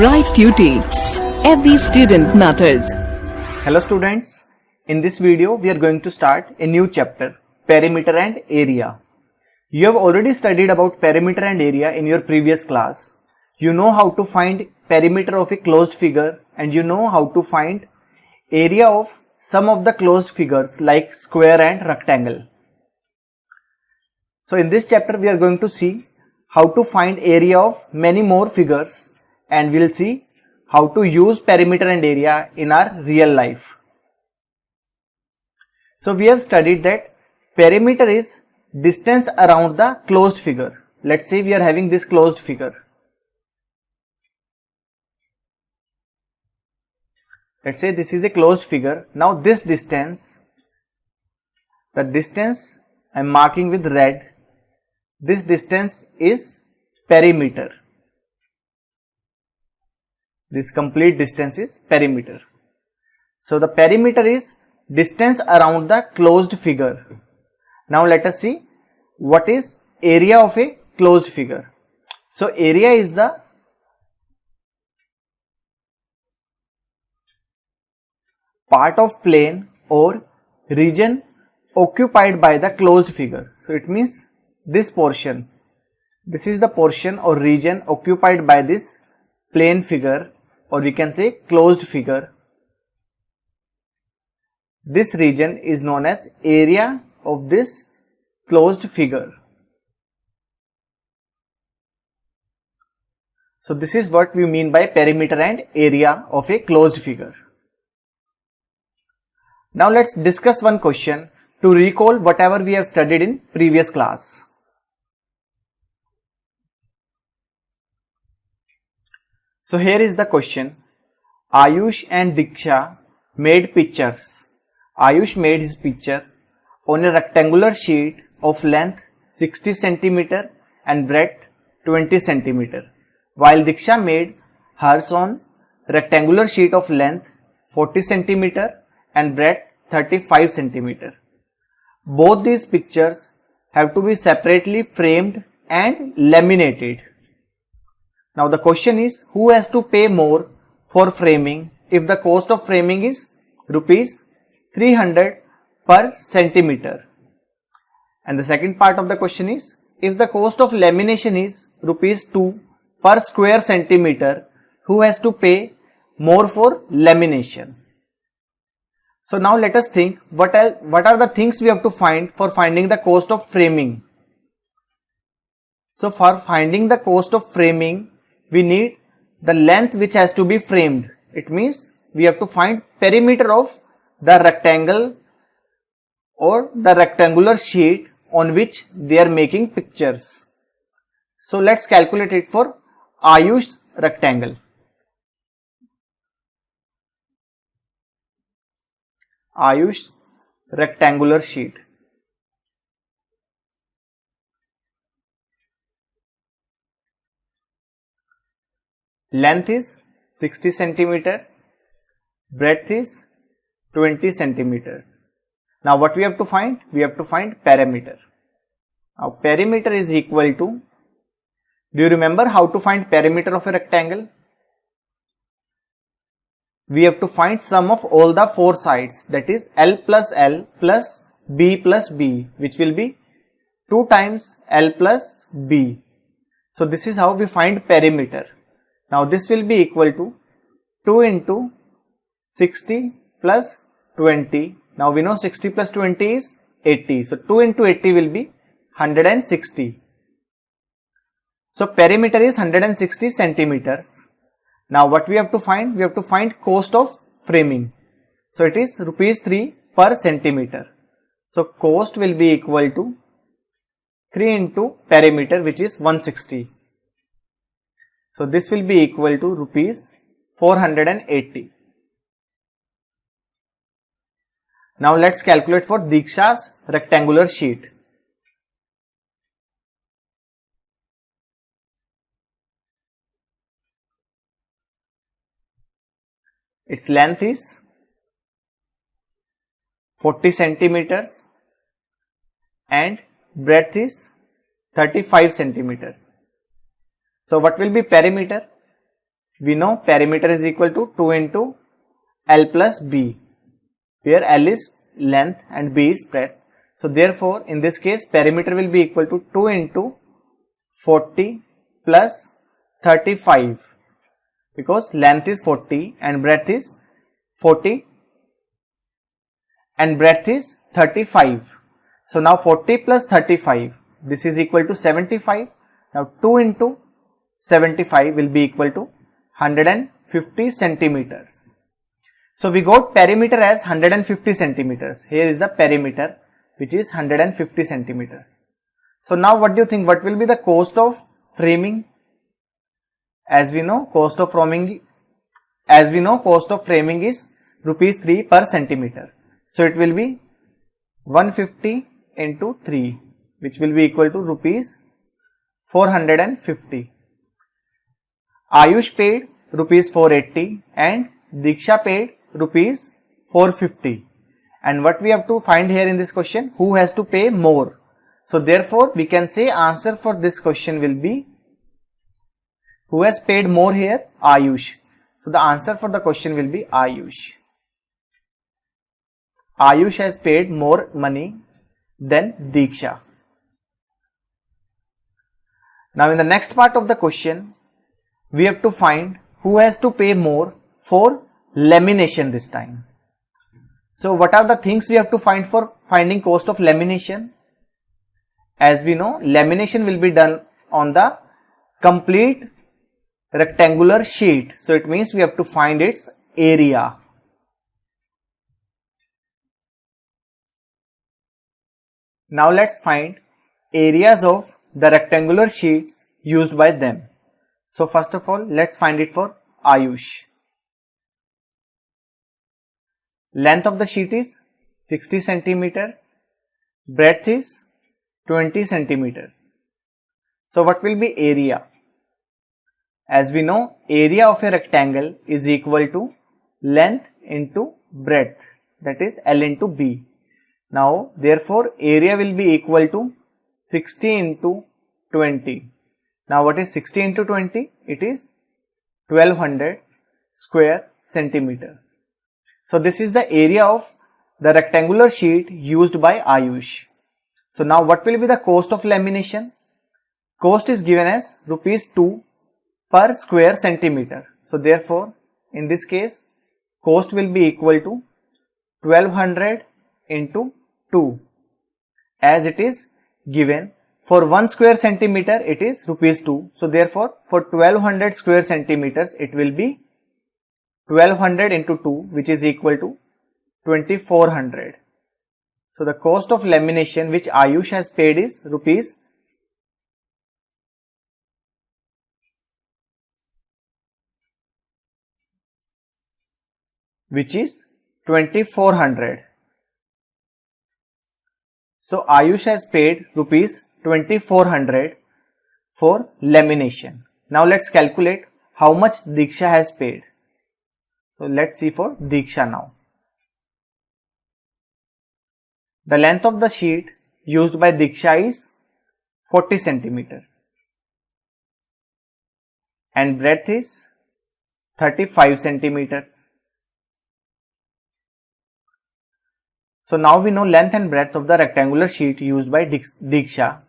Bright Tuty. Every student matters. Hello students, in this video we are going to start a new chapter, perimeter and area. You have already studied about perimeter and area in your previous class. You know how to find perimeter of a closed figure and you know how to find area of some of the closed figures like square and rectangle. So in this chapter we are going to see how to find area of many more figures and we'll see how to use perimeter and area in our real life. So we have studied that perimeter is distance around the closed figure. Let's say we are having this closed figure. Let's say this is a closed figure. Now this distance, the distance I am marking with red, this distance is perimeter. This complete distance is perimeter. So the perimeter is distance around the closed figure. Now let us see what is area of a closed figure. So area is the part of plane or region occupied by the closed figure. So it means this portion. This is the portion or region occupied by this plane figure, or we can say closed figure. This region is known as area of this closed figure. So this is what we mean by perimeter and area of a closed figure. Now let's discuss one question to recall whatever we have studied in previous class. So here is the question. Ayush and Diksha made pictures. Ayush made his picture on a rectangular sheet of length 60 cm and breadth 20 cm, while Diksha made hers on rectangular sheet of length 40 cm and breadth 35 cm. Both these pictures have to be separately framed and laminated. Now the question is, who has to pay more for framing if the cost of framing is rupees 300 per centimeter? And the second part of the question is, if the cost of lamination is rupees 2 per square centimeter, who has to pay more for lamination? So now let us think what are the things we have to find for finding the cost of framing. So for finding the cost of framing, we need the length which has to be framed. It means we have to find perimeter of the rectangle or the rectangular sheet on which they are making pictures. So let's calculate it for Ayush's rectangle. Ayush's rectangular sheet. Length is 60 centimeters, breadth is 20 centimeters. Now what we have to find? We have to find perimeter. Now perimeter is equal to, do you remember how to find perimeter of a rectangle? We have to find sum of all the four sides, that is L plus B, which will be 2 times L plus B. So this is how we find perimeter. Now this will be equal to 2 into 60 plus 20. Now we know 60 plus 20 is 80. So 2 into 80 will be 160. So perimeter is 160 centimeters. Now what we have to find? We have to find cost of framing. So it is rupees 3 per centimeter. So cost will be equal to 3 into perimeter, which is 160. So this will be equal to rupees 480. Now let's calculate for Diksha's rectangular sheet. Its length is 40 centimeters and breadth is 35 centimeters. So what will be perimeter? We know perimeter is equal to 2 into L plus B, where L is length and B is breadth. So therefore, in this case, perimeter will be equal to 2 into 40 plus 35, because length is 40 and breadth is 40 and breadth is 35. So now 40 plus 35, this is equal to 75. Now 2 into 75 will be equal to 150 centimeters. So we got perimeter as 150 centimeters. Here is the perimeter, which is 150 centimeters. So now what do you think? What will be the cost of framing? As we know, cost of framing is rupees 3 per centimeter. So it will be 150 into 3, which will be equal to rupees 450. Ayush paid rupees 480 and Diksha paid rupees 450. And what we have to find here in this question? Who has to pay more? So therefore, we can say answer for this question will be, who has paid more here? Ayush. So the answer for the question will be Ayush. Ayush has paid more money than Diksha. Now in the next part of the question, we have to find who has to pay more for lamination this time. So what are the things we have to find for finding cost of lamination? As we know, lamination will be done on the complete rectangular sheet. So it means we have to find its area. Now let's find areas of the rectangular sheets used by them. So first of all, let's find it for Ayush. Length of the sheet is 60 centimeters. Breadth is 20 centimeters. So what will be area? As we know, area of a rectangle is equal to length into breadth, that is L into B. Now therefore area will be equal to 60 into 20. Now what is 60 into 20? It is 1200 square centimeter. So this is the area of the rectangular sheet used by Ayush. So now what will be the cost of lamination? Cost is given as rupees 2 per square centimeter. So therefore, in this case, cost will be equal to 1200 into 2, as it is given. For 1 square centimeter, it is rupees 2. So therefore, for 1200 square centimeters, it will be 1200 into 2, which is equal to 2400. So the cost of lamination which Ayush has paid is rupees 2400. So Ayush has paid rupees 2400 for lamination. Now let's calculate how much Diksha has paid. So let's see for Diksha now. The length of the sheet used by Diksha is 40 centimeters and breadth is 35 centimeters. So now we know length and breadth of the rectangular sheet used by Diksha.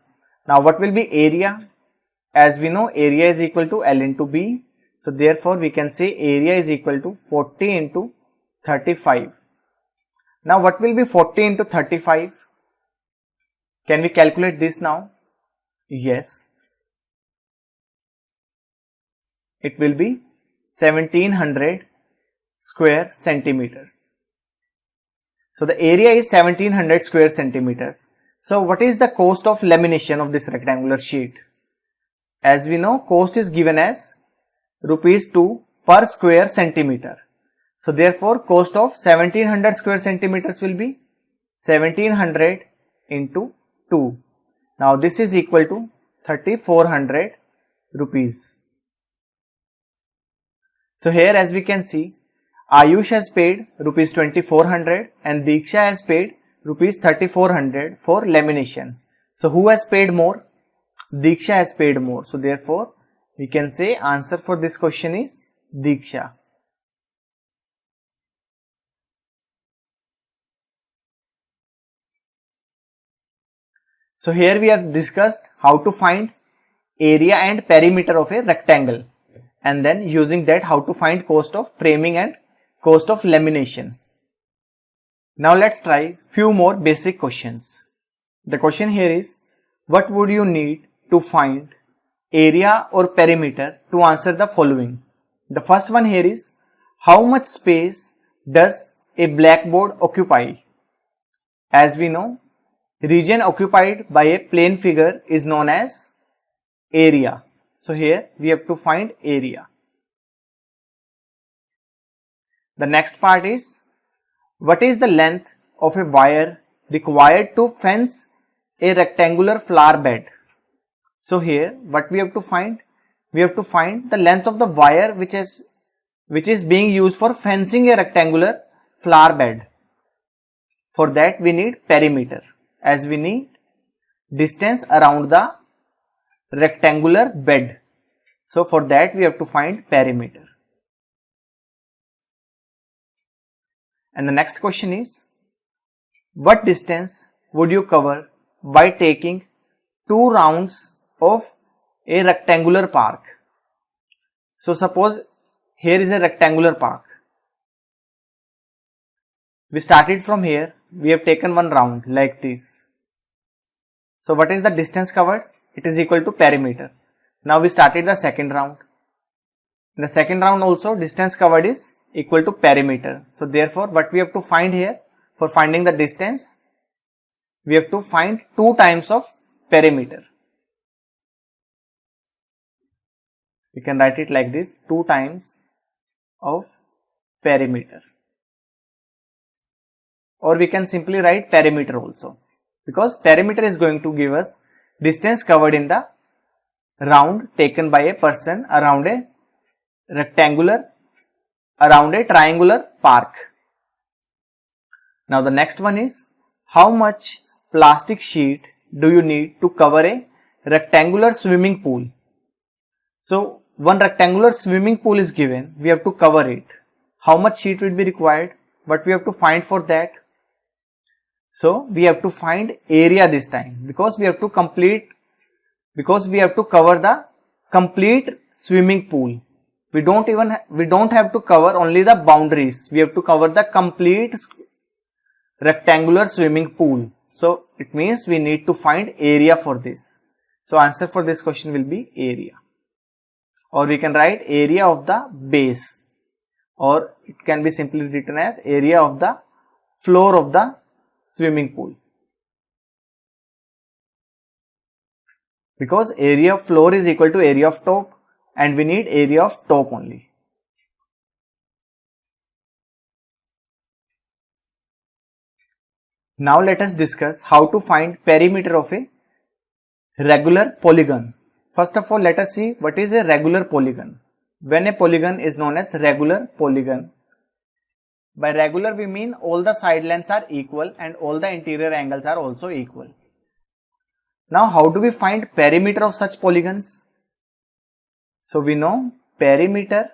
Now what will be area? As we know, area is equal to L into B. So therefore we can say area is equal to 40 into 35. Now what will be 40 into 35? Can we calculate this now? Yes. It will be 1700 square centimeters. So the area is 1700 square centimeters. So what is the cost of lamination of this rectangular sheet? As we know, cost is given as rupees 2 per square centimeter. So therefore cost of 1700 square centimeters will be 1700 into 2. Now this is equal to 3400 rupees. So here as we can see, Ayush has paid rupees 2400 and Diksha has paid rupees 3400 for lamination. So who has paid more? Diksha has paid more. So therefore we can say answer for this question is Diksha. So here we have discussed how to find area and perimeter of a rectangle, and then using that how to find cost of framing and cost of lamination. Now let's try few more basic questions. The question here is, what would you need to find area or perimeter to answer the following? The first one here is, how much space does a blackboard occupy? As we know, region occupied by a plane figure is known as area. So here we have to find area. The next part is, what is the length of a wire required to fence a rectangular flower bed? So here what we have to find? We have to find the length of the wire which is being used for fencing a rectangular flower bed. For that we need perimeter, as we need distance around the rectangular bed. So for that we have to find perimeter. And the next question is, what distance would you cover by taking 2 rounds of a rectangular park? So suppose here is a rectangular park. We started from here, we have taken 1 round like this. So what is the distance covered? It is equal to perimeter. Now we started the second round. In the second round also distance covered is equal to perimeter. So therefore what we have to find here, for finding the distance, we have to find 2 times of perimeter. We can write it like this, 2 times of perimeter. Or we can simply write perimeter also, because perimeter is going to give us distance covered in the round taken by a person around a triangular park. Now the next one is, how much plastic sheet do you need to cover a rectangular swimming pool? So 1 rectangular swimming pool is given, we have to cover it. How much sheet will be required? What we have to find for that? So we have to find area this time, because we have to cover the complete swimming pool. We don't have to cover only the boundaries. We have to cover the complete rectangular swimming pool. So it means we need to find area for this. So answer for this question will be area. Or we can write area of the base, or it can be simply written as area of the floor of the swimming pool, because area of floor is equal to area of top, and we need area of top only. Now let us discuss how to find perimeter of a regular polygon. First of all, let us see what is a regular polygon. When a polygon is known as regular polygon, by regular we mean all the side lengths are equal and all the interior angles are also equal. Now how do we find perimeter of such polygons? So we know perimeter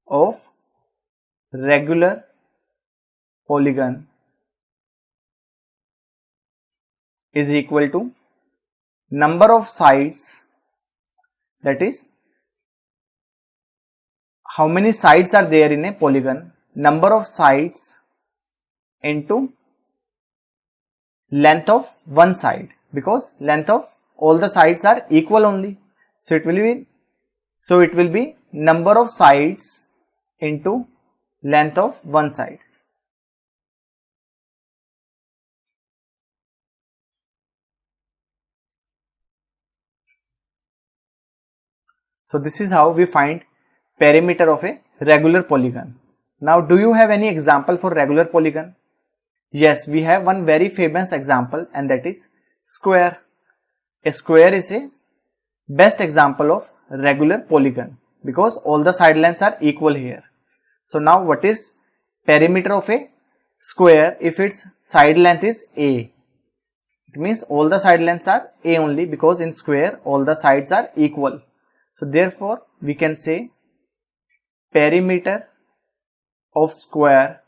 of regular polygon is equal to number of sides, that is how many sides are there in a polygon, number of sides into length of one side, because length of all the sides are equal only. So it will be number of sides into length of one side. So this is how we find perimeter of a regular polygon. Now do you have any example for regular polygon? Yes, we have one very famous example, and that is square. A square is a best example of regular polygon, because all the side lengths are equal here. So now what is perimeter of a square if its side length is A? It means all the side lengths are A only, because in square all the sides are equal. So therefore we can say perimeter of square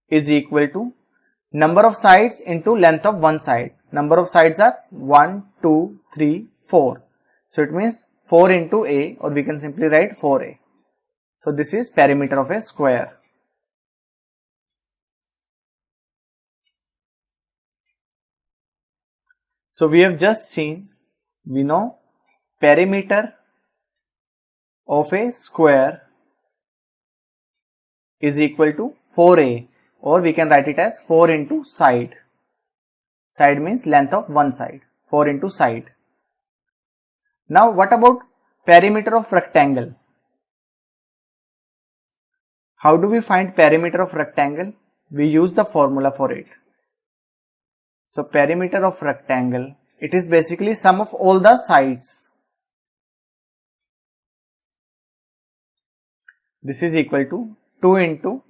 is equal to number of sides into length of one side. Number of sides are 1, 2, 3, 4. So it means 4 into a, or we can simply write 4a. So this is perimeter of a square. So we have just seen, we know perimeter of a square is equal to 4a, or we can write it as 4 into side. Side means length of one side, 4 into side. Now what about perimeter of rectangle? How do we find perimeter of rectangle? We use the formula for it. So perimeter of rectangle, it is basically sum of all the sides. This is equal to 2 into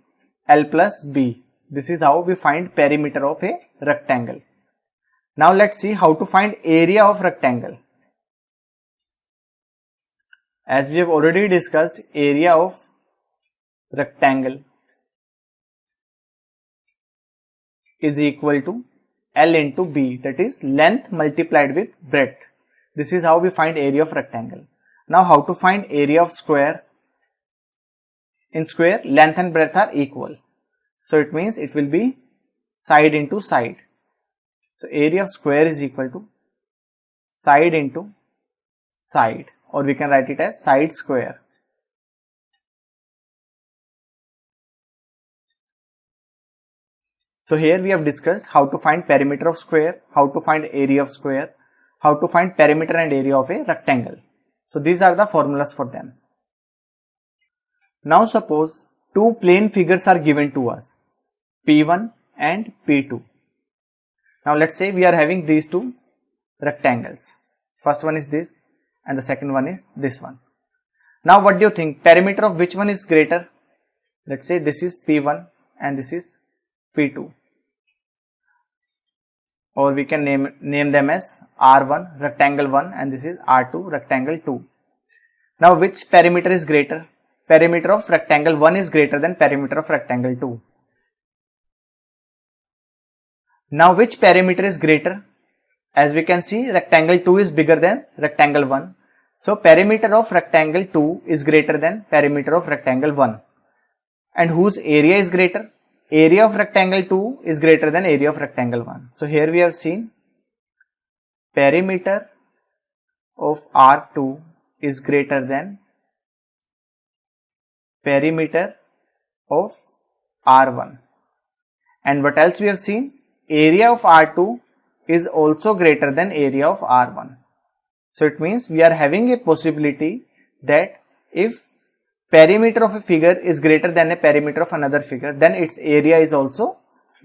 L plus B. This is how we find perimeter of a rectangle. Now let's see how to find area of rectangle. As we have already discussed, area of rectangle is equal to L into B, that is length multiplied with breadth. This is how we find area of rectangle. Now how to find area of square? In square, length and breadth are equal. So it means it will be side into side. So area of square is equal to side into side, or we can write it as side square. So here we have discussed how to find perimeter of square, how to find area of square, how to find perimeter and area of a rectangle. So these are the formulas for them. Now suppose two plane figures are given to us, P1 and P2. Now let's say we are having these two rectangles. First one is this and the second one is this one. Now what do you think? Perimeter of which one is greater? Let's say this is P1 and this is P2, or we can name them as R1 rectangle 1 and this is R2 rectangle 2. Now which perimeter is greater? Perimeter of rectangle 1 is greater than perimeter of rectangle 2. Now which perimeter is greater? As we can see, rectangle 2 is bigger than rectangle 1. So perimeter of rectangle 2 is greater than perimeter of rectangle 1. And whose area is greater? Area of rectangle 2 is greater than area of rectangle 1. So here we have seen perimeter of R2 is greater than perimeter of R1. And what else we have seen? Area of R2 is also greater than area of R1. So it means we are having a possibility that if perimeter of a figure is greater than a perimeter of another figure, then its area is also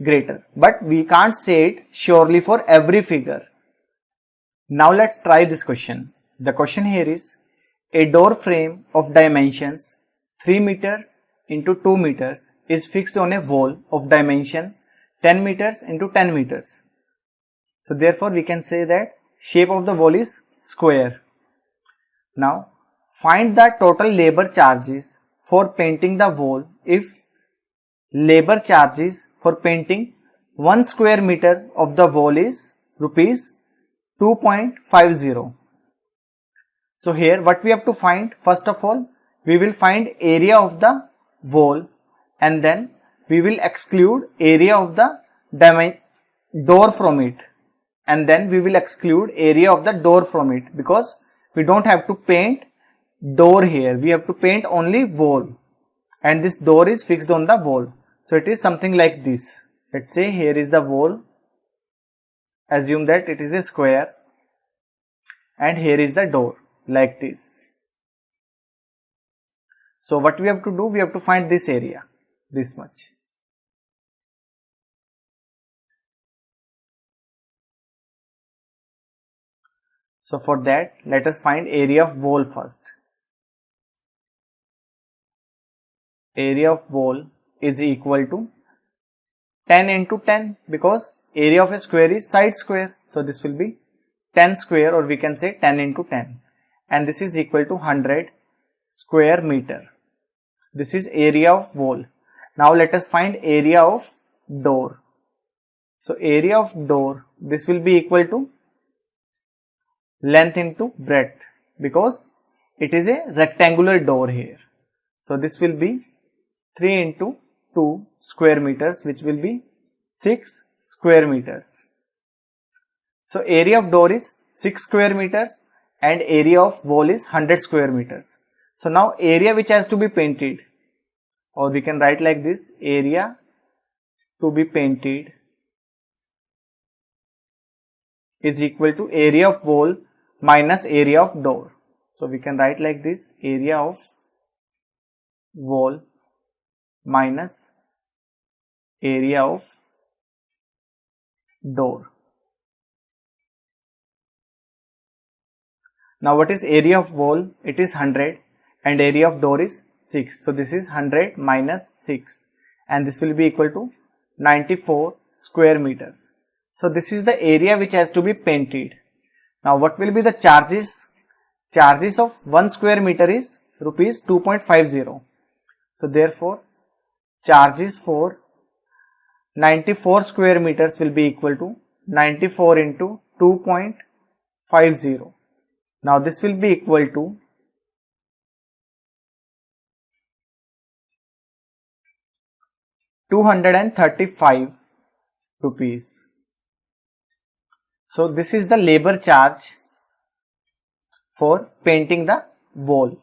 greater. But we can't say it surely for every figure. Now let's try this question. The question here is, a door frame of dimensions 3 meters into 2 meters is fixed on a wall of dimension 10 meters into 10 meters. So therefore we can say that shape of the wall is square. Now find the total labor charges for painting the wall if labor charges for painting 1 square meter of the wall is rupees 2.50. So here what we have to find, first of all we will find area of the wall and then we will exclude area of the door from it, and then we will exclude area of the door from it, because we don't have to paint door here, we have to paint only wall, and this door is fixed on the wall. So it is something like this. Let's say here is the wall, assume that it is a square, and here is the door like this. So what we have to do, we have to find this area, this much. So for that, let us find area of wall first. Area of wall is equal to 10 into 10, because area of a square is side square. So this will be 10 square, or we can say 10 into 10. and this is equal to 100 square meter. This is area of wall. Now let us find area of door. So area of door, this will be equal to length into breadth, because it is a rectangular door here. So this will be 3 into 2 square meters, which will be 6 square meters. So area of door is 6 square meters and area of wall is 100 square meters. So now area which has to be painted, or we can write like this, area to be painted is equal to area of wall minus area of door. So we can write like this, area of wall minus area of door. Now what is area of wall? It is 100 and area of door is 6. So this is 100 minus 6 and this will be equal to 94 square meters. So this is the area which has to be painted. Now what will be the charges? Charges of 1 square meter is rupees 2.50. So therefore charges for 94 square meters will be equal to 94 into 2.50. Now this will be equal to 235 rupees. So this is the labor charge for painting the wall.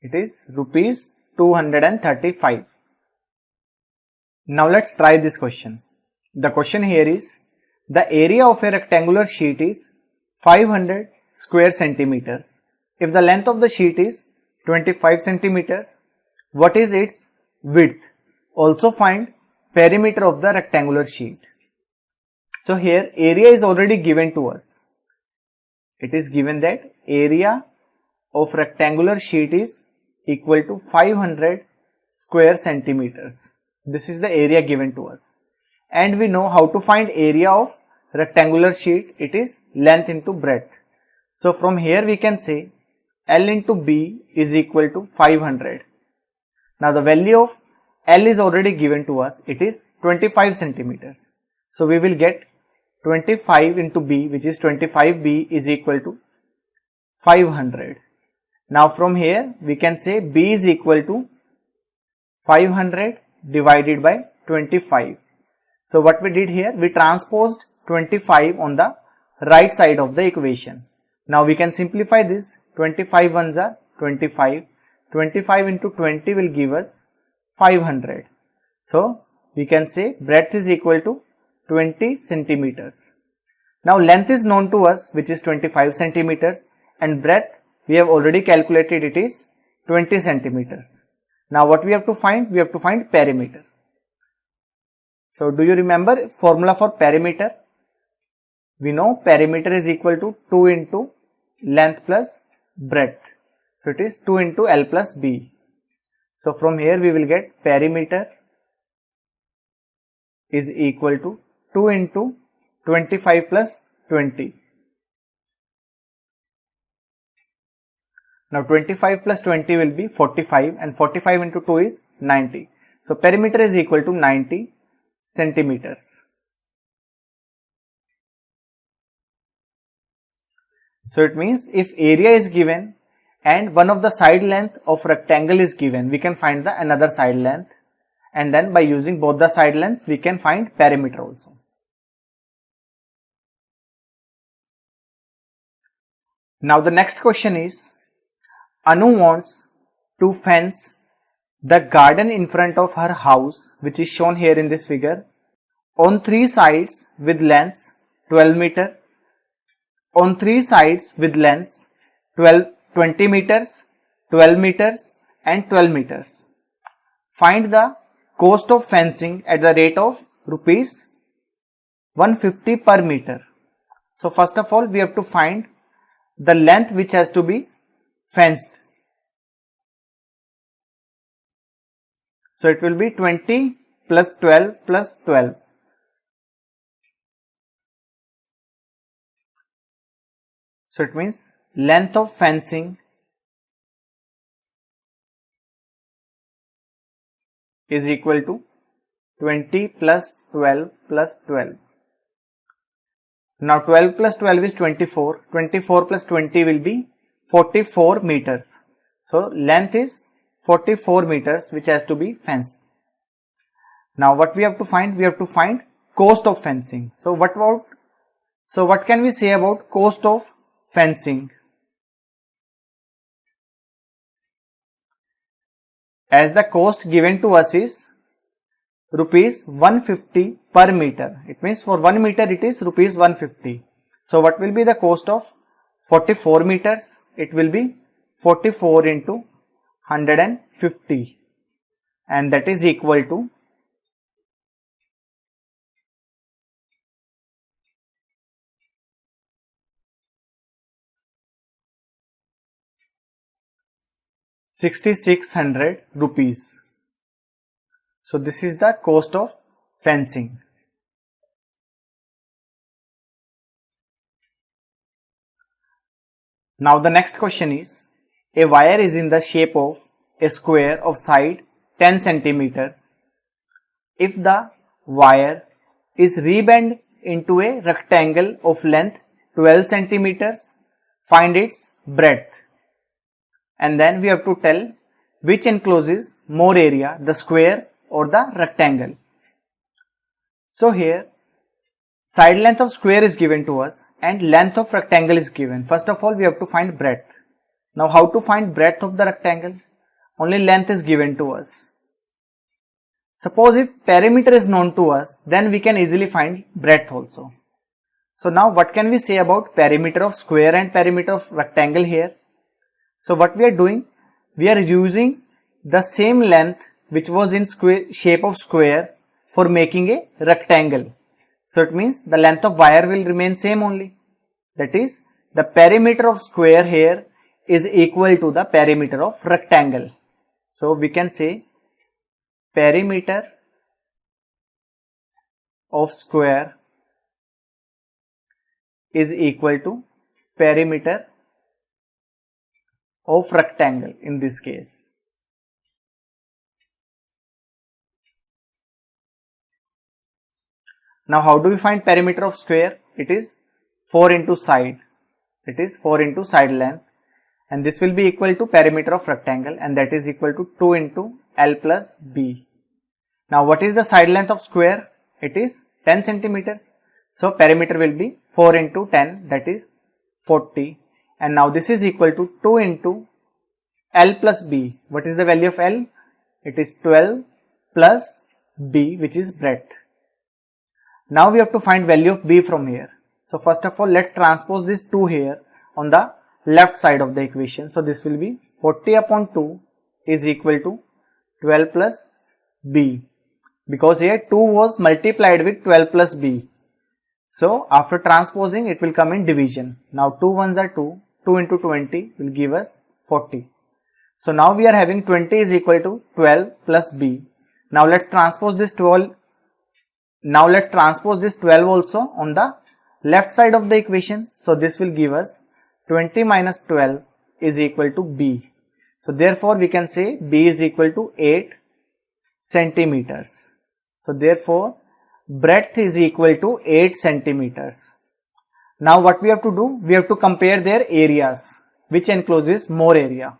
It is rupees 235. Now let's try this question. The question here is, the area of a rectangular sheet is 500 square centimeters. If the length of the sheet is 25 centimeters, what is its width? Also find perimeter of the rectangular sheet. So here area is already given to us. It is given that area of rectangular sheet is equal to 500 square centimeters. This is the area given to us. And we know how to find area of rectangular sheet. It is length into breadth. So from here we can say L into B is equal to 500. Now the value of L is already given to us. It is 25 centimeters. So we will get 25 into B, which is 25B, is equal to 500. Now from here we can say B is equal to 500 divided by 25. So what we did here, we transposed 25 on the right side of the equation. Now we can simplify this. 25 ones are 25. 25 into 20 will give us 500. So we can say breadth is equal to 20 centimeters. Now length is known to us, which is 25 centimeters, and breadth we have already calculated, it is 20 centimeters. Now what we have to find? We have to find perimeter. So do you remember formula for perimeter? We know perimeter is equal to 2 into length plus breadth. So it is 2 into L plus B. So from here we will get perimeter is equal to 2 into 25 plus 20. Now 25 plus 20 will be 45 and 45 into 2 is 90. So perimeter is equal to 90 centimeters. So it means if area is given and one of the side length of rectangle is given, we can find the another side length, and then by using both the side lengths we can find perimeter also. Now the next question is, Anu wants to fence the garden in front of her house, which is shown here in this figure, on 3 sides with lengths 12 meter, on 3 sides with lengths 20 meters, 12 meters and 12 meters. Find the cost of fencing at the rate of rupees 150 per meter. So first of all we have to find the length which has to be fenced. So it will be 20 plus 12 plus 12. So it means length of fencing is equal to 20 plus 12 plus 12. Now 12 plus 12 is 24. 24 plus 20 will be 44 meters. So length is 44 meters which has to be fenced. Now what we have to find? We have to find cost of fencing. So what can we say about cost of fencing? As the cost given to us is rupees 150 per meter. It means for 1 meter it is rupees 150. So what will be the cost of 44 meters? It will be 44 into 150, and that is equal to 6600 rupees. So this is the cost of fencing. Now the next question is, a wire is in the shape of a square of side 10 centimeters. If the wire is rebent into a rectangle of length 12 centimeters, find its breadth. And then we have to tell which encloses more area, the square or the rectangle. So here side length of square is given to us and length of rectangle is given. First of all we have to find breadth. Now how to find breadth of the rectangle? Only length is given to us. Suppose if perimeter is known to us, then we can easily find breadth also. So now what can we say about perimeter of square and perimeter of rectangle here? So what we are doing? We are using the same length which was in shape of square for making a rectangle. So it means the length of wire will remain same only. That is, the perimeter of square here is equal to the perimeter of rectangle. So we can say perimeter of square is equal to perimeter of rectangle in this case. Now how do we find perimeter of square? It is 4 into side. It is 4 into side length, and this will be equal to perimeter of rectangle, and that is equal to 2 into L plus B. Now what is the side length of square? It is 10 centimeters. So perimeter will be 4 into 10, that is 40. And now this is equal to 2 into L plus B. What is the value of L? It is 12 plus B, which is breadth. Now we have to find value of B from here. So first of all, let's transpose this 2 here on the left side of the equation. So this will be 40 upon 2 is equal to 12 plus B, because here 2 was multiplied with 12 plus B. So after transposing, it will come in division. Now 2 ones are 2, 2 into 20 will give us 40. So now we are having 20 is equal to 12 plus B. Now let's transpose this 12. Now let's transpose this 12 also on the left side of the equation. So this will give us 20 minus 12 is equal to B. So therefore we can say B is equal to 8 centimeters. So therefore breadth is equal to 8 centimeters. Now what we have to do? We have to compare their areas, which encloses more area.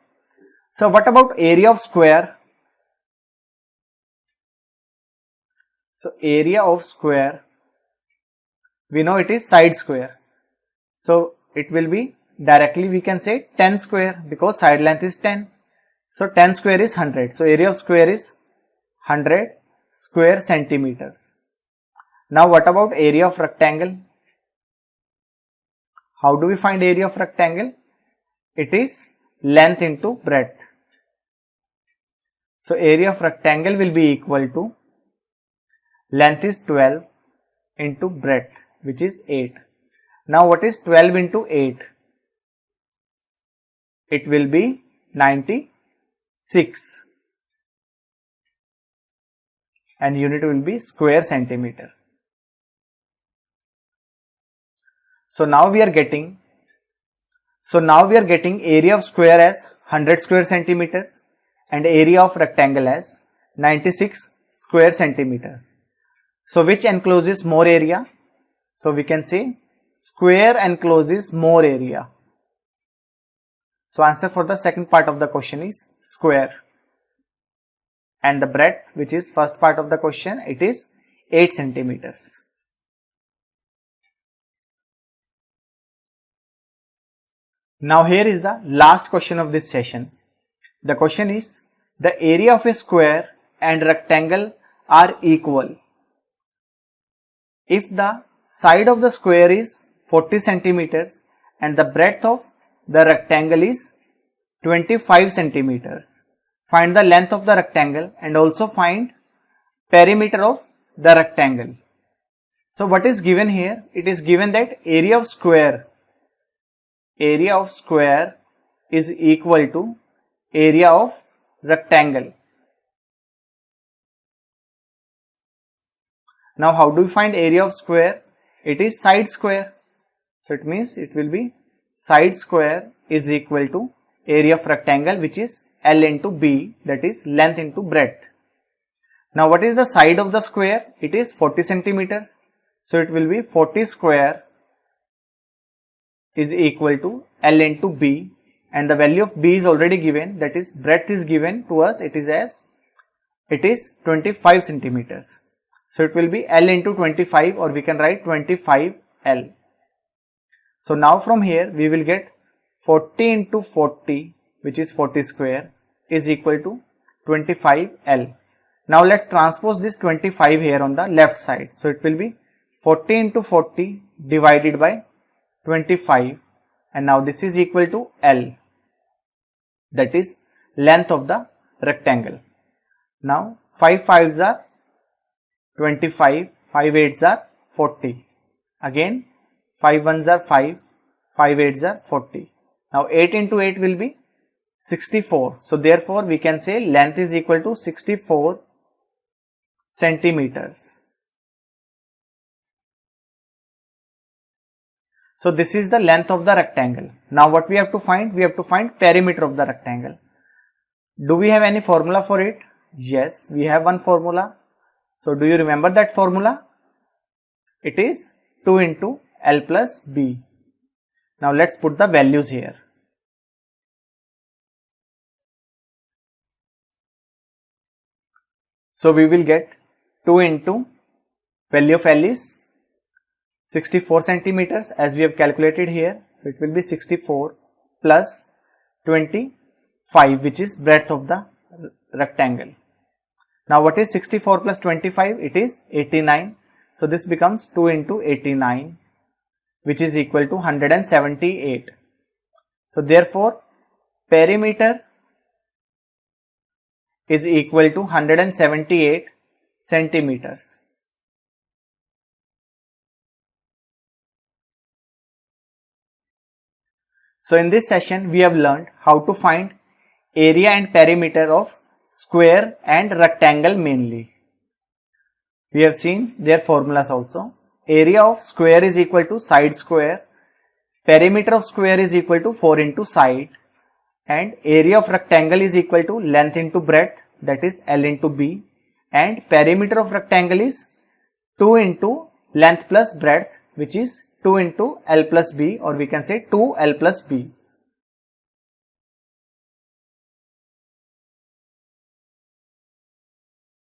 So what about area of square? So area of square, we know it is side square. So it will be directly we can say 10 square, because side length is 10. So 10 square is 100. So area of square is 100 square centimeters. Now what about area of rectangle? How do we find area of rectangle? It is length into breadth. So area of rectangle will be equal to length is 12 into breadth, which is 8. Now what is 12 into 8? It will be 96, and unit will be square centimeter. So now we are getting So now we are getting area of square as 100 square centimeters and area of rectangle as 96 square centimeters. So which encloses more area? So we can say square encloses more area. So answer for the second part of the question is square. And the breadth, which is first part of the question, it is 8 centimeters. Now here is the last question of this session. The question is, the area of a square and rectangle are equal if the side of the square is 40 centimeters and the breadth of the rectangle is 25 centimeters. Find the length of the rectangle and also find perimeter of the rectangle. So what is given here? It is given that area of square is equal to area of rectangle. Now how do we find area of square? It is side square. So it means it will be side square is equal to area of rectangle, which is L into B, that is length into breadth. Now what is the side of the square? It is 40 centimeters. So it will be 40 square is equal to L into B, and the value of B is already given, that is breadth is given to us, it is 25 centimeters. So it will be L into 25, or we can write 25L. So now from here we will get 40 into 40, which is 40 square, is equal to 25L. Now let's transpose this 25 here on the left side. So it will be 40 into 40 divided by 25, and now this is equal to L, that is length of the rectangle. Now 5 5s are 25, 5 8s are 40, again 5 1s are 5, 5 8s are 40. Now 8 into 8 will be 64. So therefore we can say length is equal to 64 centimeters. So this is the length of the rectangle. Now what we have to find? We have to find perimeter of the rectangle. Do we have any formula for it? Yes, we have one formula. So do you remember that formula? It is 2 into L plus B. Now let's put the values here. So we will get 2 into value of L is 64 centimeters as we have calculated here. So it will be 64 plus 25, which is breadth of the rectangle. Now what is 64 plus 25? It is 89. So this becomes 2 into 89, which is equal to 178. So therefore perimeter is equal to 178 centimeters. So in this session we have learned how to find area and perimeter of square and rectangle mainly. We have seen their formulas also. Area of square is equal to side square, perimeter of square is equal to 4 into side, and area of rectangle is equal to length into breadth, that is L into B, and perimeter of rectangle is 2 into length plus breadth, which is 2 into L plus B, or we can say 2L plus B.